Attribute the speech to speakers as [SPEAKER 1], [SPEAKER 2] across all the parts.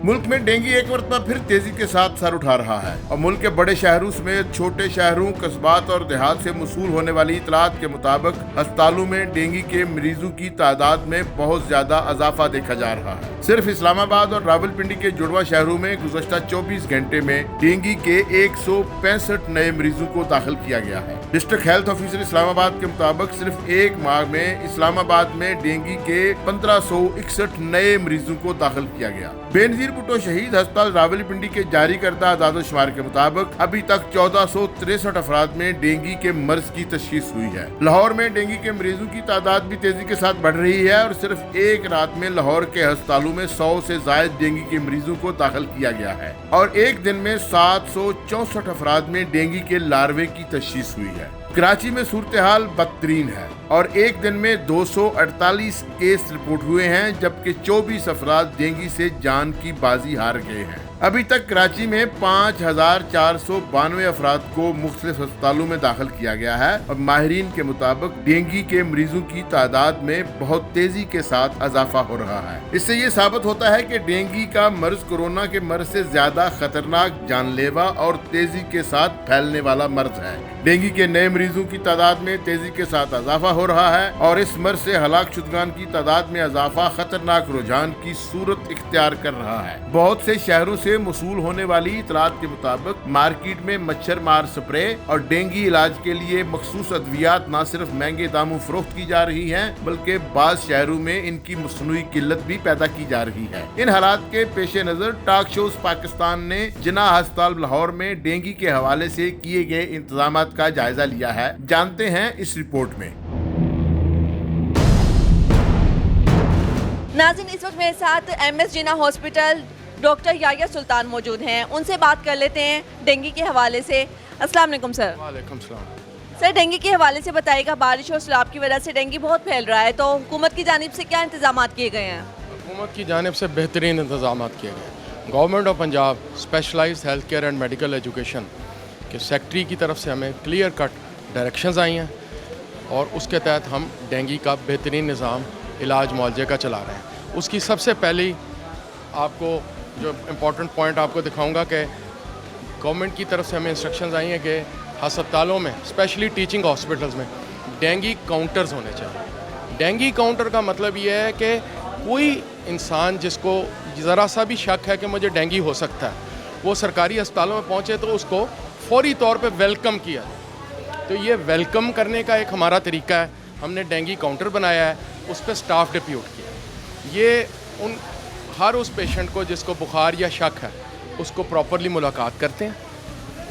[SPEAKER 1] मुल्क में डेंगू एक मरतबा फिर तेजी के साथ सर उठा रहा है और मुल्क के बड़े शहरों समेत छोटे शहरों, कस्बात और देहात से मसूल होने वाली इतलात के मुताबिक अस्पतालों में डेंगू के मरीजों की तादाद में बहुत ज्यादा इजाफा देखा जा रहा है। सिर्फ इस्लामाबाद और रावलपिंडी के जुड़वा शहरों में गुज़श्ता 24 घंटे में डेंगू के 165 नए मरीजों को दाखिल किया गया है। डिस्ट्रिक्ट हेल्थ ऑफिसर इस्लामाबाद के मुताबिक सिर्फ एक माह में इस्लामाबाद में डेंगू के 1561 नए मरीजों को दाखिल किया गया। बेनजीर भुट्टो शहीद अस्पताल रावलपिंडी के जारी करदा आदादोशुमार के मुताबिक अभी तक 1463 अफराद में डेंगू के मर्ज की तशखीस हुई है। लाहौर में डेंगू के मरीजों की तादाद भी तेजी के साथ बढ़ रही है और सिर्फ एक रात में लाहौर के अस्पतालों में 100 से ज्यादा डेंगू के मरीजों को दाखिल किया गया है और एक दिन में 764 अफराद में डेंगू के लार्वे की तशखीस हुई है। कराची में सूरत हाल बदतरीन है और एक दिन में 248 केस रिपोर्ट हुए हैं जबकि 24 अफराद डेंगू से जान की बाजी हार गए हैं। अभी तक कराची में 5492 अफराद को मुख्तलिफ अस्पतालों में दाखिल किया गया है और माहिरीन के मुताबिक डेंगू के मरीजों की तादाद में बहुत तेजी के साथ इजाफा हो रहा है। इससे ये साबित होता है कि डेंगू का मर्ज कोरोना के मर्ज से ज्यादा खतरनाक, जानलेवा और तेजी के साथ फैलने वाला मर्ज है। डेंगू के नए मरीजों की तादाद में तेजी के साथ इजाफा हो रहा है और इस मर्ज से हलाक शुदगान की तादाद में इजाफा खतरनाक रुझान की सूरत इख्तियार कर रहा है। बहुत से शहरों से मसूल होने वाली इतलात के मुताबिक मार्केट में मच्छर मार स्प्रे और डेंगू इलाज के लिए मखसूस अद्वियात न सिर्फ महंगे दामों फरोख्त की जा रही हैं बल्कि बाज़ शहरों में इनकी मसनूई किल्लत भी पैदा की जा रही है। इन हालात के पेश नजर टॉक शोज पाकिस्तान ने जिना अस्पताल लाहौर में डेंगू के हवाले से किए गए इंतजाम का जायजा लिया है। जानते हैं इस रिपोर्ट में।
[SPEAKER 2] नाज़रीन, इस वक्त मेरे साथ MS जिना हॉस्पिटल डॉक्टर याया सुल्तान मौजूद हैं। उनसे बात कर लेते हैं डेंगू के हवाले से। अस्सलाम वालेकुम सर।
[SPEAKER 3] वालेकुम सलाम।
[SPEAKER 2] सर, डेंगू के हवाले से बताइएगा, बारिश और सैलाब की वजह से डेंगू बहुत फैल रहा है, तो हुकूमत की जानिब से क्या इंतजाम किए गए हैं?
[SPEAKER 3] हुकूमत की जानिब से बेहतरीन इंतजाम किए गए। Government of Punjab specialised health care and medical education के सेक्रेटरी की तरफ से हमें क्लियर कट डायरेक्शंस आई हैं और उसके तहत हम डेंगू का बेहतरीन निज़ाम इलाज मुआवजे का चला रहे हैं। उसकी सबसे पहली आपको जो इम्पोर्टेंट पॉइंट आपको दिखाऊंगा कि गवर्नमेंट की तरफ से हमें इंस्ट्रक्शंस आई हैं कि हस्पतालों में स्पेशली टीचिंग हॉस्पिटल्स में डेंगू काउंटर्स होने चाहिए। डेंगू काउंटर का मतलब ये है कि कोई इंसान जिसको ज़रा सा भी शक है कि मुझे डेंगू हो सकता है, वो सरकारी अस्पतालों में पहुँचे तो उसको फौरी तौर पे वेलकम किया। तो ये वेलकम करने का एक हमारा तरीका है। हमने डेंगू काउंटर बनाया है, उस पर स्टाफ डिप्यूट किया। ये हर उस पेशेंट को जिसको बुखार या शक है उसको प्रॉपरली मुलाकात करते हैं,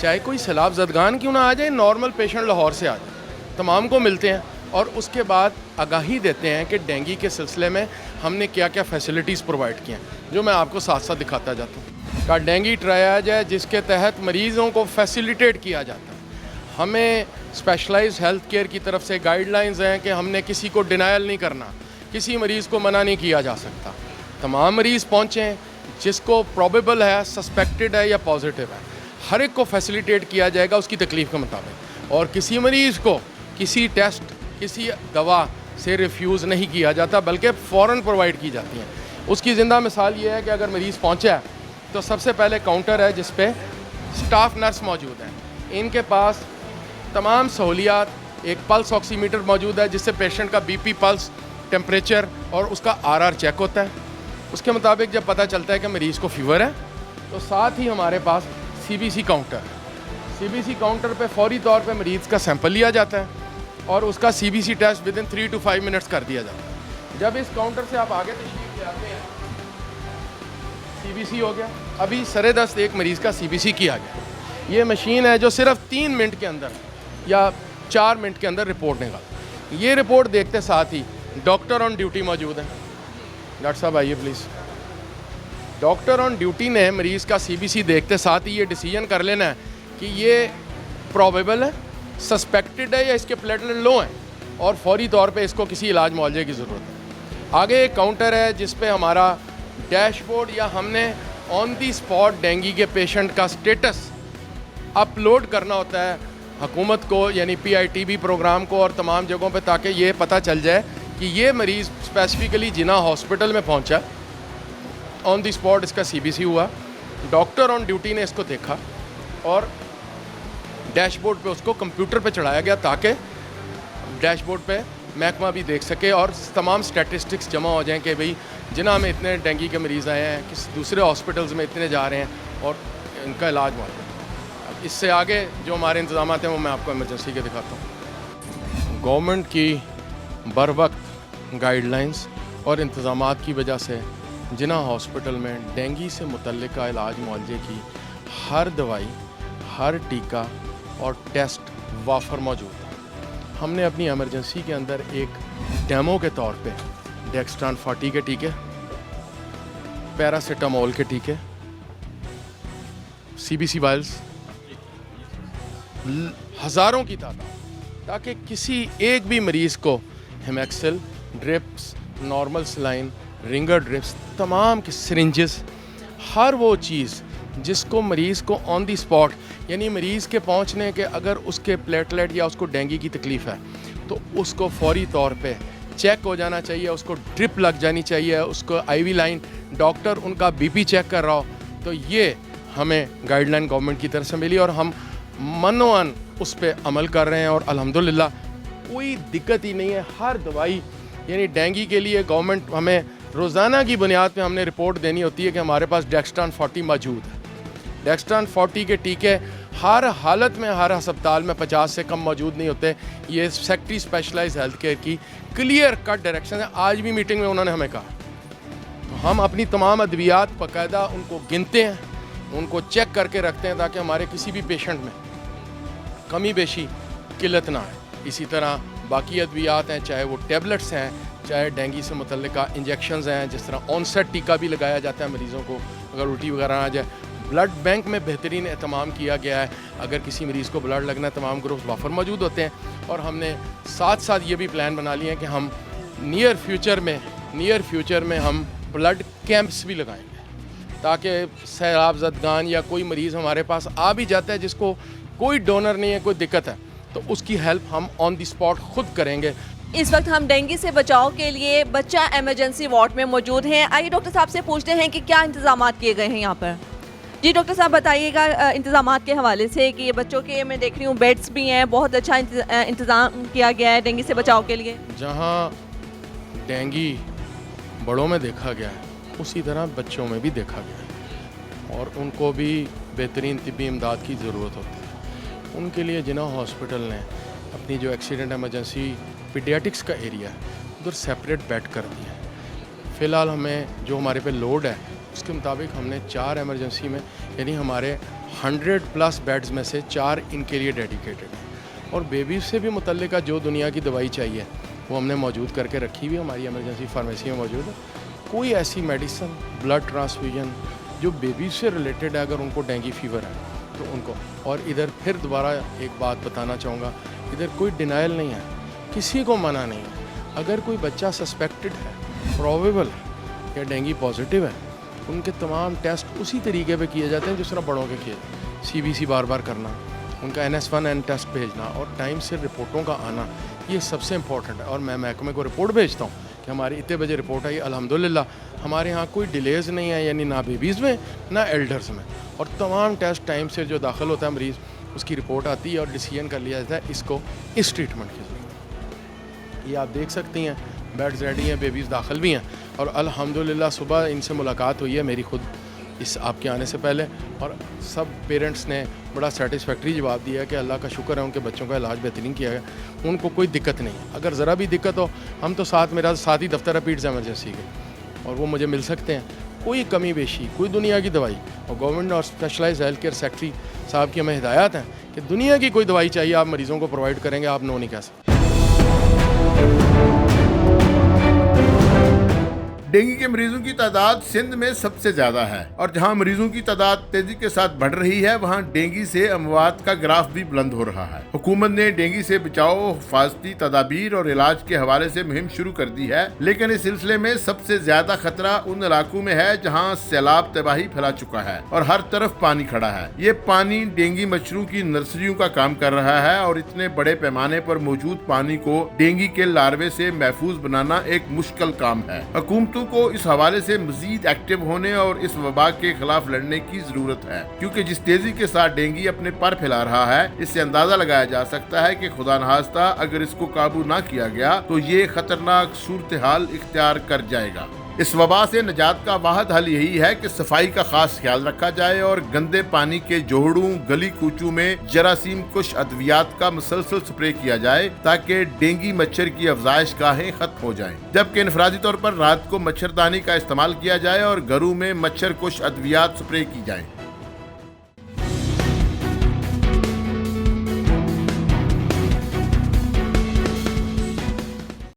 [SPEAKER 3] चाहे कोई सैलाब ज़दगान क्यों ना आ जाए, नॉर्मल पेशेंट लाहौर से आ जाए, तमाम को मिलते हैं और उसके बाद आगाही देते हैं कि डेंगू के सिलसिले में हमने क्या क्या फैसिलिटीज़ प्रोवाइड की हैं, जो मैं आपको साथ साथ दिखाता जाता हूँ। का डेंगू ट्रायज है जिसके तहत मरीज़ों को फैसिलिटेट किया जाता है। हमें स्पेशलाइज्ड हेल्थ केयर की तरफ से गाइडलाइंस हैं कि हमने किसी को डिनायल नहीं करना, किसी मरीज़ को मना नहीं किया जा सकता। तमाम मरीज़ पहुँचें, जिसको प्रोबेबल है, सस्पेक्टेड है या पॉजिटिव है, हर एक को फैसिलिटेट किया जाएगा उसकी तकलीफ़ के मुताबिक। और किसी मरीज़ को किसी टेस्ट, किसी दवा से रिफ्यूज़ नहीं किया जाता बल्कि फ़ौरन प्रोवाइड की जाती हैं। उसकी ज़िंदा मिसाल ये है कि अगर मरीज़ पहुँचा है तो सबसे पहले काउंटर है जिस पे स्टाफ नर्स मौजूद हैं। इनके पास तमाम सहूलियात, एक पल्स ऑक्सीमीटर मौजूद है जिससे पेशेंट का BP, पल्स, टेम्परेचर और उसका RR चेक होता है। उसके मुताबिक जब पता चलता है कि मरीज़ को फ़ीवर है तो साथ ही हमारे पास CBC काउंटर है। CBC काउंटर पे फौरी तौर पे मरीज़ का सैंपल लिया जाता है और उसका CBC test within 3 to 5 minutes कर दिया जाता है। जब इस काउंटर से आप आगे तशरीफ ले आते हैं, CBC हो गया। अभी सरेदस्त एक मरीज़ का CBC किया गया। ये मशीन है जो सिर्फ 3 मिनट के अंदर या 4 मिनट के अंदर रिपोर्ट निकाल। ये रिपोर्ट देखते साथ ही डॉक्टर ऑन ड्यूटी मौजूद है। डॉक्टर साहब आइए प्लीज़। डॉक्टर ऑन ड्यूटी ने मरीज़ का CBC देखते साथ ही ये डिसीजन कर लेना है कि ये प्रोबेबल है, सस्पेक्टेड है या इसके प्लेटलेट लो हैं और फौरी तौर पे इसको किसी इलाज मुआवजे की ज़रूरत है। आगे एक काउंटर है जिस पे हमारा डैशबोर्ड या हमने ऑन दी स्पॉट डेंगू के पेशेंट का स्टेटस अपलोड करना होता है हुकूमत को, यानी PITB प्रोग्राम को और तमाम जगहों पे, ताकि ये पता चल जाए कि ये मरीज़ स्पेसिफिकली जिना हॉस्पिटल में पहुंचा ऑन द स्पॉट इसका CBC हुआ। डॉक्टर ऑन ड्यूटी ने इसको देखा और डैशबोर्ड पे उसको कंप्यूटर पे चढ़ाया गया ताकि डैशबोर्ड पे महकमा भी देख सके और तमाम स्टैटिस्टिक्स जमा हो जाएं कि भाई जिना में इतने डेंगू के मरीज़ आए हैं, किस दूसरे हॉस्पिटल्स में इतने जा रहे हैं और इनका इलाज हुआ। अब इससे आगे जो हमारे इंतजाम हैं वो मैं आपको इमरजेंसी के दिखाता हूँ। गवर्नमेंट की बर वक्त गाइडलाइंस और इंतजामात की वजह से जिना हॉस्पिटल में डेंगू से मुतल्लिका इलाज मुआवजे की हर दवाई, हर टीका और टेस्ट वाफर मौजूद है। हमने अपनी इमरजेंसी के अंदर एक डेमो के तौर पे डेक्स्ट्रान 40 के टीके, पैरासीटामोल के टीके, CBC वायल्स हज़ारों की तादाद, ताकि किसी एक भी मरीज़ को हेमेक्सिल, drips, normal saline, ringer drips, तमाम की सिरिंजेस, हर वो चीज़ जिसको मरीज़ को ऑन दी स्पॉट, यानी मरीज़ के पहुंचने के अगर उसके प्लेटलेट या उसको डेंगू की तकलीफ़ है तो उसको फौरी तौर पे चेक हो जाना चाहिए, उसको ड्रिप लग जानी चाहिए, उसको IV लाइन, डॉक्टर उनका BP चेक कर रहा हो। तो ये हमें गाइडलाइन गवर्नमेंट की तरफ से मिली और हम मनोअन उस पर अमल कर रहे हैं और अल्हम्दुलिल्लाह कोई दिक्कत ही नहीं है। हर दवाई यानी डेंगू के लिए गवर्नमेंट हमें रोज़ाना की बुनियाद पे हमने रिपोर्ट देनी होती है कि हमारे पास डेक्स्ट्रान 40 मौजूद है। डेक्स्ट्रान 40 के टीके हर हालत में हर अस्पताल में 50 से कम मौजूद नहीं होते। ये सेक्रेटरी स्पेशलाइज्ड हेल्थ केयर की क्लियर कट डायरेक्शन है। आज भी मीटिंग में उन्होंने हमें कहा, तो हम अपनी तमाम अद्वियात बाकायदा उनको गिनते हैं, उनको चेक करके रखते हैं ताकि हमारे किसी भी पेशेंट में कमी बेशी किल्लत ना आए। इसी तरह बाकी अद्वियात हैं, चाहे वो टैबलेट्स हैं, चाहे डेंगू से मुतल्लिका इंजेक्शंस हैं, जिस तरह ऑनसेट टीका भी लगाया जाता है मरीज़ों को अगर उल्टी वगैरह आ जाए। ब्लड बैंक में बेहतरीन एहतमाम किया गया है, अगर किसी मरीज़ को ब्लड लगना है तमाम ग्रुप्स वाफर मौजूद होते हैं। और हमने साथ साथ ये भी प्लान बना लिए हैं कि हम नियर फ्यूचर में हम ब्लड कैंप्स भी लगाएंगे ताकि सैलाब ज़दगान या कोई मरीज़ हमारे पास आ भी जाता है जिसको कोई डोनर नहीं है, कोई दिक्कत है, तो उसकी हेल्प हम ऑन द स्पॉट खुद करेंगे।
[SPEAKER 2] इस वक्त हम डेंगू से बचाव के लिए बच्चा इमरजेंसी वार्ड में मौजूद हैं। आइए डॉक्टर साहब से पूछते हैं कि क्या इंतजाम किए गए हैं यहाँ पर। जी डॉक्टर साहब बताइएगा इंतजाम के हवाले से कि ये बच्चों के मैं देख रही हूँ बेड्स भी हैं, बहुत अच्छा इंतज़ाम किया गया है डेंगू से बचाव के लिए।
[SPEAKER 3] जहाँ डेंगू बड़ों में देखा गया है उसी तरह बच्चों में भी देखा गया है और उनको भी बेहतरीन तिब्बी इमदाद की ज़रूरत होती है। उनके लिए जिना हॉस्पिटल ने अपनी जो एक्सीडेंट एमरजेंसी पीडियाटिक्स का एरिया है उधर सेपरेट बेड कर दिया है। फ़िलहाल हमें जो हमारे पे लोड है उसके मुताबिक हमने 4 इमरजेंसी में यानी हमारे 100+ बेड्स में से 4 इनके लिए डेडिकेटेड हैं और बेबीज़ से भी मुतल्लिका जो दुनिया की दवाई चाहिए वो हमने मौजूद करके रखी हुई हमारी इमरजेंसी फार्मेसी में मौजूद है। कोई ऐसी मेडिसिन, ब्लड ट्रांसफ्यूजन जो बेबीज़ से रिलेटेड है, अगर उनको डेंगू फीवर है तो उनको। और इधर फिर दोबारा एक बात बताना चाहूँगा, इधर कोई डिनाइल नहीं है, किसी को मना नहीं है। अगर कोई बच्चा सस्पेक्टेड है, प्रोबेबल है या डेंगू पॉजिटिव है, उनके तमाम टेस्ट उसी तरीके पे किए जाते हैं जिस तरह बड़ों के किए। CBC बार बार करना, उनका NS1N टेस्ट भेजना और टाइम से रिपोर्टों का आना, ये सबसे इम्पोर्टेंट है। और मैं महकमे को रिपोर्ट भेजता हूँ कि हमारी इतने बजे रिपोर्ट आई। अल्हम्दुलिल्लाह हमारे यहाँ कोई डिलेज़ नहीं है, यानी ना बेबीज़ में ना एल्डर्स में, और तमाम टेस्ट टाइम से जो दाखिल होता है मरीज़ उसकी रिपोर्ट आती है और डिसीजन कर लिया जाता है इसको इस ट्रीटमेंट की ज़रूरत। ये आप देख सकती हैं बेड्स रेडी हैं, बेबीज़ दाखिल भी हैं और अल्हम्दुलिल्लाह सुबह इनसे मुलाकात हुई है मेरी खुद इस आपके आने से पहले, और सब पेरेंट्स ने बड़ा सेटिस्फैक्ट्री जवाब दिया कि अल्लाह का शुक्र है उनके बच्चों का इलाज बेहतरीन किया गया, उनको कोई दिक्कत नहीं है। अगर ज़रा भी दिक्कत हो हम तो मेरा साथ ही दफ्तर है पीड्स एमरजेंसी के और वो मुझे मिल सकते हैं। कोई कमी बेशी, कोई दुनिया की दवाई, और गवर्नमेंट और स्पेशलाइज्ड हेल्थ केयर सेक्रेटरी साहब की हमें हिदायत है कि दुनिया की कोई दवाई चाहिए आप मरीज़ों को प्रोवाइड करेंगे, आप नो नहीं कह सकते।
[SPEAKER 1] डेंगू के मरीजों की तादाद सिंध में सबसे ज्यादा है और जहां मरीजों की तादाद तेजी के साथ बढ़ रही है वहां डेंगू से अमवात का ग्राफ भी बुलंद हो रहा है। हुकूमत ने डेंगू से बचाव, हिफाजती तदाबीर और इलाज के हवाले से मुहिम शुरू कर दी है, लेकिन इस सिलसिले में सबसे ज्यादा खतरा उन इलाकों में है जहाँ सैलाब तबाही फैला चुका है और हर तरफ पानी खड़ा है। ये पानी डेंगू मच्छरों की नर्सरियों का काम कर रहा है और इतने बड़े पैमाने पर मौजूद पानी को डेंगू के लार्वे से महफूज बनाना एक मुश्किल काम है। हुकूमतों हुकूमतों को इस हवाले से मजीद एक्टिव होने और इस वबा के खिलाफ लड़ने की जरूरत है, क्योंकि जिस तेजी के साथ डेंगू अपने पर फैला रहा है, इससे अंदाजा लगाया जा सकता है कि खुदा नखास्ता अगर इसको काबू ना किया गया तो ये खतरनाक सूरत हाल इख्तियार कर जाएगा। इस वबा से निजात का वाहिद हल यही है कि सफाई का खास ख्याल रखा जाए और गंदे पानी के जोहड़ों, गली कूचों में जरासीम कुश अद्वियात का मुसलसल स्प्रे किया जाए ताकि डेंगू मच्छर की अफजाइश गाहें खत्म हो जाएं। जबकि इनफरादी तौर पर रात को मच्छरदानी का इस्तेमाल किया जाए और घरों में मच्छर कुश अद्वियात स्प्रे की जाए।